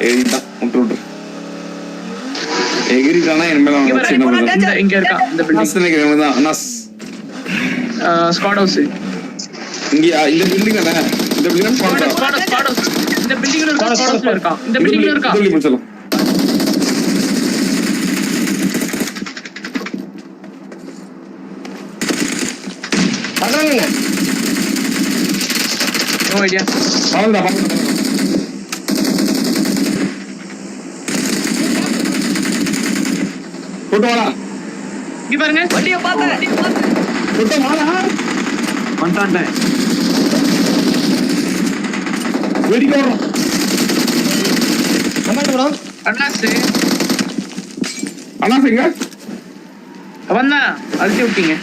ஏறிட்டான் விட்டு விட்டு எகிரிட்டானா இனிமேல் இங்க இருக்கான் இந்த பில்டிங் தான் அனாஸ் ஸ்குவாட் ஹவுஸ் இங்க இந்த பில்டிங் தானே இந்த பில்டிங் ஸ்குவாட் ஹவுஸ் இந்த பில்டிங்ல இருக்க ஸ்குவாட் ஹவுஸ்ல இருக்கான் இந்த பில்டிங்ல இருக்கான் சொல்லி முடிச்சலாம் பண்றாங்க நோ ஐடியா பாருடா போட்டு வாடா இங்க பாருங்க வண்டியை பார்த்தேன் போட்டு வாடா வந்துட்டேன் வெடிக்க வரோம் கமாண்ட் ப்ரோ அண்ணாஸ் அனாஸ் எங்க வந்தா அழுத்தி விட்டீங்க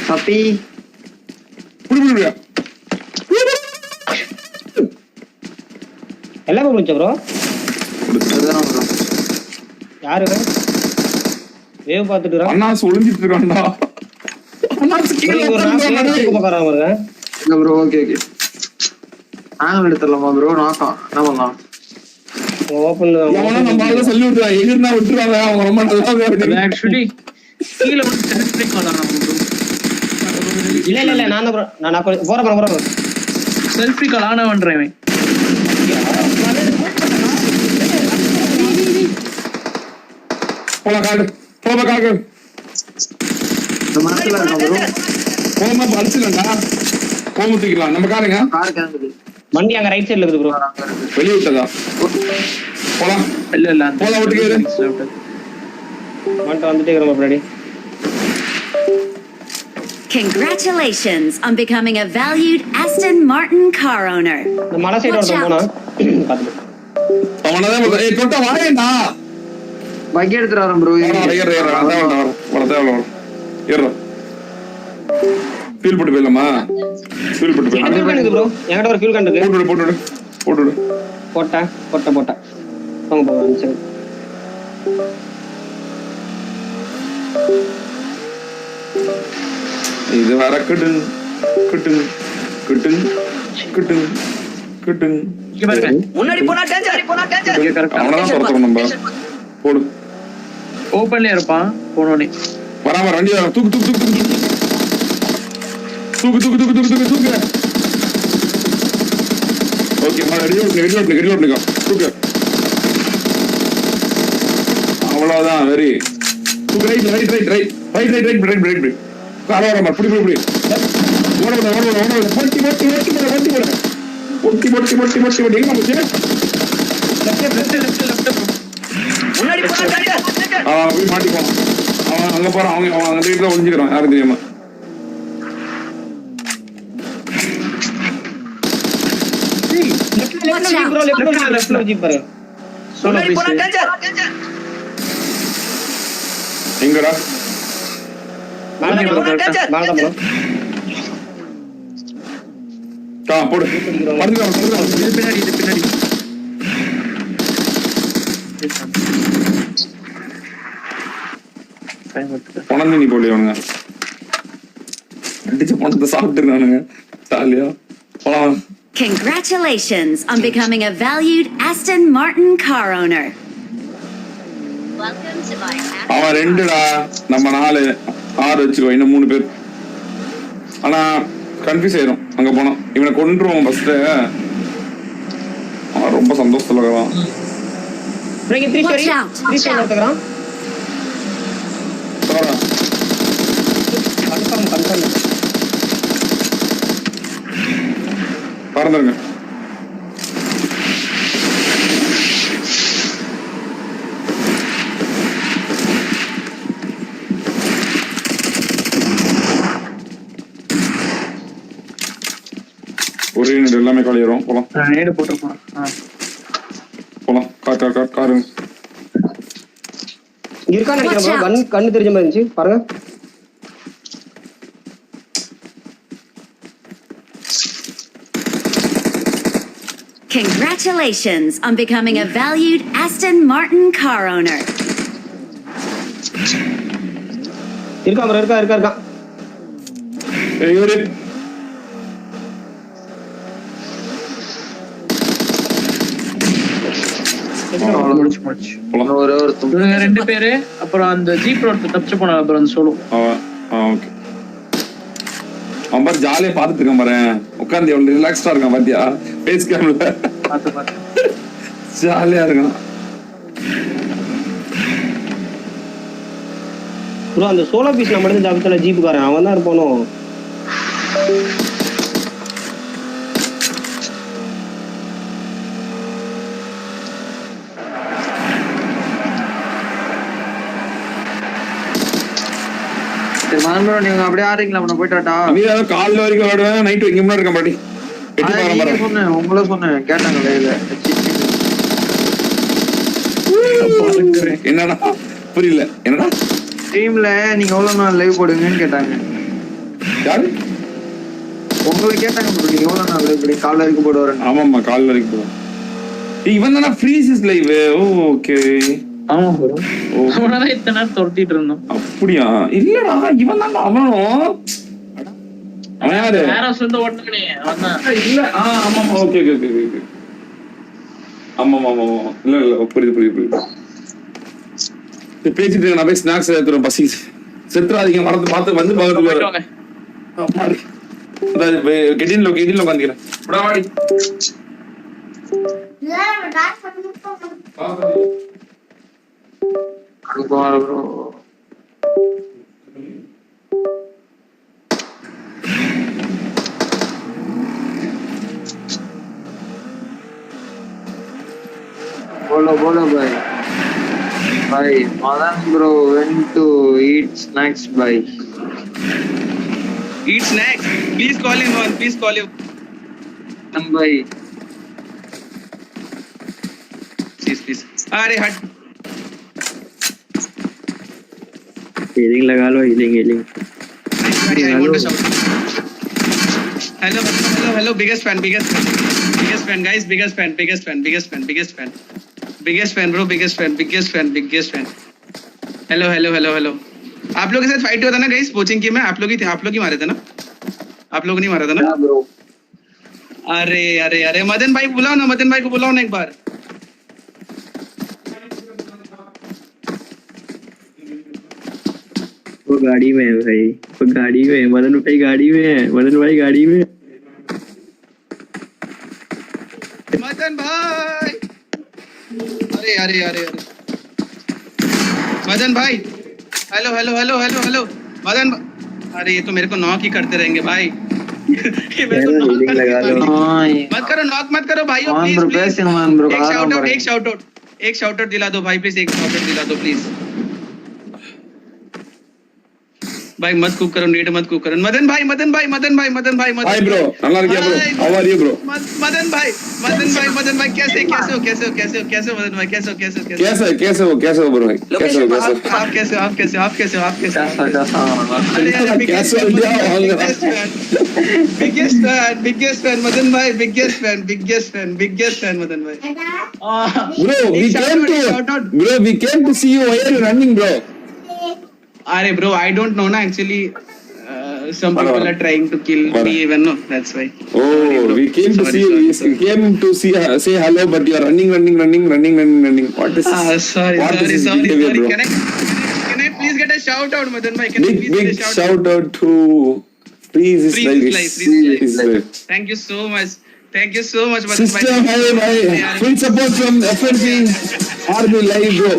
பப்பி புடி புடி எல்லாமே முடிச்ச ப்ரோ யாரு வேவ் பாத்துட்டு அனாஸ் ஒளிஞ்சிட்டு இருக்கான்டா அனாஸ் கீழ பாருங்க ப்ரோ ஓகே ஓகே ஆங்கிள் எடுத்துடலாமா ப்ரோ நாக்கா என்ன பண்ணலாம் ஓபன் அவன நம்மால சொல்லி விட்டுறா எகிர்னா விட்டுறாங்க அவங்க ரொம்ப நல்லா ஆக்சுவலி கீழ வந்து சென்ட்ரிக் வளறான் இல்ல நான் ப்ரோ நான் போறேன் செல்ஃபி கால் ஆன பண்றேன் போல காடு போல காடு இந்த மரத்துல இருக்கா ப்ரோ போமா பறிச்சுலடா போமு தூக்கிடலாம் நம்ம காருங்க கார் கிளம்புது வண்டி அங்க ரைட் சைடுல இருக்குது ப்ரோ வெளிய விட்டதா போலாம் இல்ல போலாம் விட்டுக்கேரு வந்துட்டு இருக்கோம் முன்னாடி Congratulations on becoming a valued Aston Martin car owner. இந்த மலை சைடு வரணும் போனா பாத்து அவனதான் ஏய் தொட்ட வாயேடா பைக் எடுத்துட்டு வரேன் ப்ரோ ஏற அதான் வர ஏற ஃபீல் போட்டு போயிடலாமா ஃபீல் போட்டு போயிடலாம் ப்ரோ என்கிட்ட ஒரு ஃபியூல் கேன் இருக்கு போட்டு போட்டா போங்க போங்க சரி இது வர கிட்டுங் கிட்டுங் கிட்டுங் கிட்டுங் கிட்டுங் இங்க பாருங்க முன்னாடி போனா டேஞ்சர் இங்க கரெக்ட்டா அவனதான் துரத்துறோம் நம்ம போடு ஓபன்ல இருப்பான் போனோனே வராம வண்டி வர தூக்கு தூக்கு தூக்கு தூக்கு தூக்கு தூக்கு தூக்கு தூக்கு தூக்கு ஓகே மா ரெடி தூக்கு அவ்வளவுதான் வெரி தூக்கு ரைட் காரோட புடி ஓட போட்டி எங்க போச்சு லெஃப்ட் முன்னாடி போனா டேஞ்சர் போய் மாட்டிக்குவான் அவன் அங்க போறான் அவன் அந்த வீட்டுல ஒளிஞ்சுக்கிறான் யாரும் தெரியாம லெஃப்ட்ல ஜீப் பாருங்க முன்னாடி போனா டேஞ்சர் எங்கடா வாங்க ப்ரோ போடு இது பின்னாடி பணம் நீ போலியவனுங்க அடிச்ச பணத்தை சாப்பிட்டுருக்கானுங்க ஜாலியா போலாம் Congratulations on becoming a valued Aston Martin car owner. Welcome to my அவன் 2டா நம்ம 4 6 வச்சுக்கோ இன்னும் 3 பேர் ஆனா கன்ஃபியூஸ் ஆயிரும் அங்க போனா இவனை கொன்றுவோம் ஃபர்ஸ்ட் அவன் ரொம்ப சந்தோஷத்துல இருக்கான் பிரேக் 3 ஸ்டோரி எடுத்துக்கறோம் கன்ஃபார்ம் பறந்துருங்க ஒரே நிமிடம் எல்லாமே காலியாயிரும் போலாம் நேடு போட்டுருப்பான் போலாம் காரு இருக்கான்னு நினைக்கிறேன் கண்ணு தெரிஞ்ச மாதிரி இருந்துச்சு பாருங்க Congratulations on becoming a valued Aston Martin car owner. இருக்கா இவரு அவ்வளவு முடிச்சு இன்னும் ஒரே ஒரு இவங்க 2 பேரு அப்புறம் அந்த ஜீப் ரோட் தப்பிச்சு போனாங்க அப்புறம் அந்த சோலோ. ஓகே. அவன் பாரு ஜாலியா பாத்துட்டு இருக்கான் பாரு, உட்கார்ந்து எவ்வளவு ரிலாக்ஸ்டா இருக்கான் பாத்தியா, பேஸ் கேம்ல பாத்து ஜாலியா இருக்கான். ப்ரோ அந்த சோலோ பீஸ் நம்ம எடுத்து தப்பிச்சல ஜீப்புக்காரன் அவன் தான் இருப்பானோ. சரி மான்ப்ரோ நீங்க அப்படியே ஆறீங்களா நான் போயிட்டாட்டா. நீ ஏதோ காலைல வரைக்கும் விளையாடுவேன், நைட் இங்க முன்னாடி இருக்க மாட்டி வெட்டி பாருங்க பாரு. சொன்னேன் உங்கள சொன்னேன் கேட்டாங்க இல்ல என்னடா புரியல, என்னடா டீம்ல நீங்க எவ்வளவு நாள் லைவ் போடுவீங்கன்னு கேட்டாங்க. யாரு உங்களை கேட்டாங்க bro, நீங்க எவ்வளவு நாள் லைவ் போடுவீங்க, காலைல வரைக்கும் போடுவாரு. ஆமாம்மா காலைல வரைக்கும் போவோம். இவன் தானே ஃப்ரீஸ் லைவ். ஓகே ஆமா ப்ரோ, அவனால இத்தனை நேரம் தொட்டிட்டு இருந்தோம். அப்படியா? இல்லடா இவன் தான் அவனும். அவன் யாரு? வேற சொந்த ஓட்டனே அவன்தான். இல்ல ஆமா ஓகே ஓகே ஓகே ஆமா இல்ல புரியுது. பேசிட்டு இருக்க நான் போய் ஸ்நாக்ஸ் எடுத்துறேன், பசி செத்துறாதீங்க மறந்து பார்த்து வந்து பாத்துட்டு கெட்டின்ல உட்காந்துக்கிறேன். வாடி bro बोलो भाई Madan bro went to eat snacks bhai. Eat snacks. Please call him on. Please call him. Bhai Please. अरे हट. healing लगा लो healing. I want to shout. Hello. Biggest fan, guys. Biggest fan, bro. Biggest fan. Hello. आप लोग के साथ fight हुआ था ना गाइस कोचिंग की में? आप लोग ही मारे थे ना? आप लोग नहीं मारा था ना? bro अरे मदन भाई को बुलाओ ना एक बार. वो गाड़ी में है भाई, मदन भाई गाड़ी में है. मदन भाई अरे मदन भाई हेलो मदन अरे ये तो मेरे को नॉक ही करते रहेंगे भाई. ये मेरे को नॉक मत करो भाई प्लीज. एक शाउट आउट दिला दो भाई प्लीज. भाई मत कुक करो, नेट मत कुक करो. मदन भाई हाय ब्रो, நல்லா இருக்கியா bro? How are you bro? Madan भाई कैसे हो मदन भाई? कैसे हो ब्रो भाई? आप कैसे हो? बिगेस्ट फैन मदन भाई. बिगेस्ट फैन मदन भाई. Bro, we came to see you. Why are you running, bro? अरे bro, I don't know na actually. Some people are trying to kill me even no. That's why. Oh, we came to see you. We came to say hello, but you are running. What is this? Sorry. behavior, bro? Can I please get a shout out, Madan bhai? Can I please Big get a shout out to Freeze is life. Thank you so much, Madan bhai. Sister, hi, full support from FNC Army Live, bro.